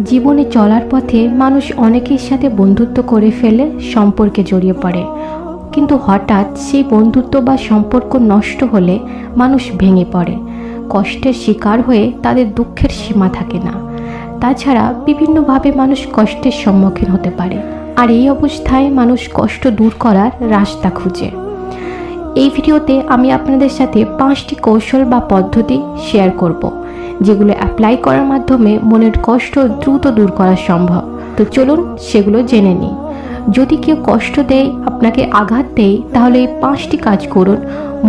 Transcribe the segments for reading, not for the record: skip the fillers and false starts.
জীবনে চলার পথে মানুষ অনেকের সাথে বন্ধুত্ব করে ফেলে, সম্পর্কে জড়িয়ে পড়ে, কিন্তু হঠাৎ সেই বন্ধুত্ব বা সম্পর্ক নষ্ট হলে মানুষ ভেঙে পড়ে, কষ্টের শিকার হয়ে তাদের দুঃখের সীমা থাকে না। তাছাড়া বিভিন্নভাবে মানুষ কষ্টের সম্মুখীন হতে পারে, আর এই অবস্থায় মানুষ কষ্ট দূর করার রাস্তা খুঁজে। এই ভিডিওতে আমি আপনাদের সাথে 5টি কৌশল বা পদ্ধতি শেয়ার করব, যেগুলো অ্যাপ্লাই করার মাধ্যমে মনের কষ্ট দ্রুত দূর করা সম্ভব। তো চলুন সেগুলো জেনে নিই। যদি কেউ কষ্ট দেয়, আপনাকে আঘাত দেয়, তাহলে এই 5টি কাজ করুন,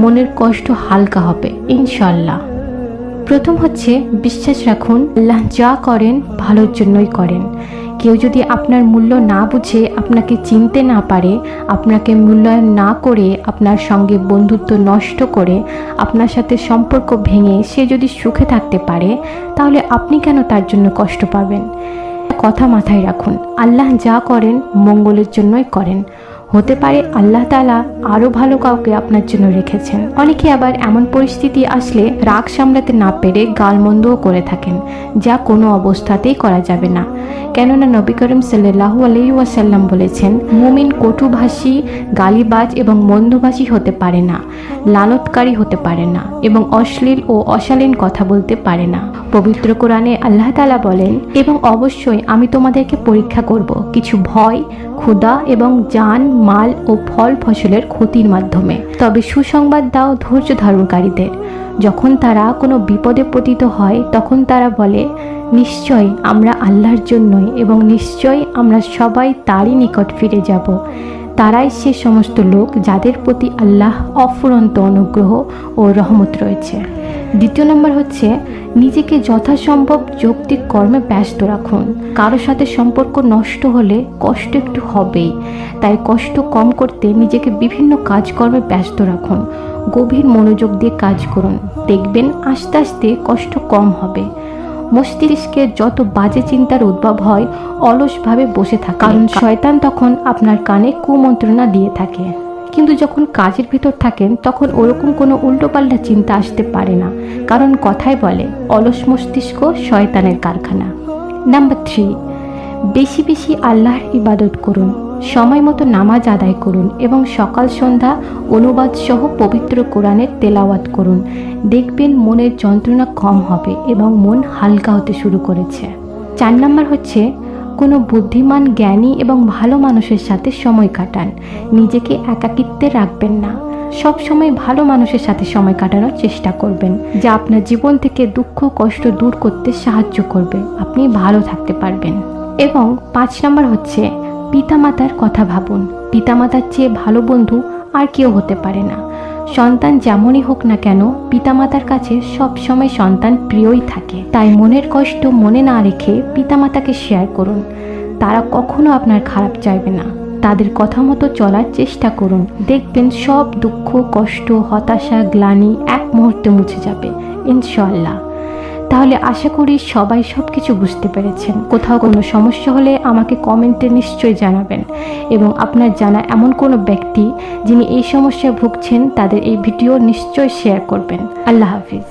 মনের কষ্ট হালকা হবে ইনশাল্লাহ। প্রথম হচ্ছে, বিশ্বাস রাখুন আল্লাহ যা করেন ভালোর জন্যই করেন। কেউ যদি আপনার মূল্য না বুঝে, আপনাকে চিনতে না পারে, আপনাকে মূল্যায়ন না করে, আপনার সঙ্গে বন্ধুত্ব নষ্ট করে, আপনার সাথে সম্পর্ক ভেঙে সে যদি সুখে থাকতে পারে, তাহলে আপনি কেন তার জন্য কষ্ট পাবেন? কথা মাথায় রাখুন, আল্লাহ যা করেন মঙ্গলের জন্যই করেন। হতে পারে আল্লাহ তাআলা আরও ভালো কাউকে আপনার জন্য রেখেছেন। অনেকে আবার এমন পরিস্থিতি আসলে রাগ সামলাতে না পেরে গালমন্দও করে থাকেন, যা কোনো অবস্থাতেই করা যাবে না। কেননা নবী করিম সাল্লাল্লাহু আলাইহি ওয়াসাল্লাম বলেছেন, মুমিন কটুভাষী, গালিবাজ এবং মন্দভাষী হতে পারে না, লালতকারী হতে পারে না এবং অশ্লীল ও অশালীন কথা বলতে পারে না। পবিত্র কোরআনে আল্লাহ তাআলা বলেন, এবং অবশ্যই আমি তোমাদেরকে পরীক্ষা করব কিছু ভয়, ক্ষুধা এবং জান, মাল ও ফল ফসলের ক্ষতির মাধ্যমে। তবে সুসংবাদ দাও ধৈর্য ধারণকারীদের। যখন তারা কোনো বিপদে পতিত হয়, তখন তারা বলে, নিশ্চয় আমরা আল্লাহর জন্যই এবং নিশ্চয় আমরা সবাই তারই নিকট ফিরে যাব। তারাই সে সমস্ত লোক যাদের প্রতি আল্লাহ অফুরন্ত অনুগ্রহ ও রহমত রয়েছে। দ্বিতীয় নম্বর হচ্ছে, নিজেকে যথাসম্ভব যৌক্তিক কর্মে ব্যস্ত রাখুন। কারো সাথে সম্পর্ক নষ্ট হলে কষ্ট একটু হবেই, তাই কষ্ট কম করতে নিজেকে বিভিন্ন কাজকর্মে ব্যস্ত রাখুন। গভীর মনোযোগ দিয়ে কাজ করুন, দেখবেন আস্তে আস্তে কষ্ট কম হবে। মস্তিষ্কে যত বাজে চিন্তার উদ্ভব হয়, অলসভাবে বসে থাকে, কারণ শয়তান তখন আপনার কানে কুমন্ত্রণা দিয়ে থাকে। কিন্তু যখন কাজের ভিতর থাকেন, তখন ওরকম কোনো উল্টোপাল্টা চিন্তা আসতে পারে না, কারণ কথায় বলে অলস মস্তিষ্ক শয়তানের কারখানা। নাম্বার 3, বেশি বেশি আল্লাহর ইবাদত করুন। সময় মতো নামাজ আদায় করুন এবং সকাল সন্ধ্যা অনুবাদ সহ পবিত্র কোরআনের তেলাওয়াত করুন। দেখবেন মনের যন্ত্রণা কম হবে এবং মন হালকা হতে শুরু করেছে। 4 নম্বর হচ্ছে, কোনো বুদ্ধিমান, জ্ঞানী এবং ভালো মানুষের সাথে সময় কাটান। নিজেকে একাকিত্বে রাখবেন না। সব সময় ভালো মানুষের সাথে সময় কাটানোর চেষ্টা করবেন, যা আপনার জীবন থেকে দুঃখ কষ্ট দূর করতে সাহায্য করবে। আপনি ভালো থাকতে পারবেন। এবং 5 নম্বর হচ্ছে, পিতামাতার কথা ভাবুন। পিতামাতার চেয়ে ভালো বন্ধু আর কেউ হতে পারে না। সন্তান যেমনই হোক না কেন, পিতামাতার কাছে সবসময় সন্তান প্রিয়ই থাকে। তাই মনের কষ্ট মনে না রেখে পিতামাতাকে শেয়ার করুন। তারা কখনো আপনার খারাপ চাইবে না। তাদের কথা মতো চলার চেষ্টা করুন, দেখবেন সব দুঃখ কষ্ট হতাশা গ্লানি এক মুহূর্তে মুছে যাবে ইনশাআল্লাহ। তাহলে আশা করি সবাই সব কিছু বুঝতে পেরেছেন। কোথাও কোনো সমস্যা হলে আমাকে কমেন্টে নিশ্চয়ই জানাবেন, এবং আপনার জানা এমন কোনো ব্যক্তি যিনি এই সমস্যায় ভুগছেন, তাদের এই ভিডিও নিশ্চয়ই শেয়ার করবেন। আল্লাহ হাফিজ।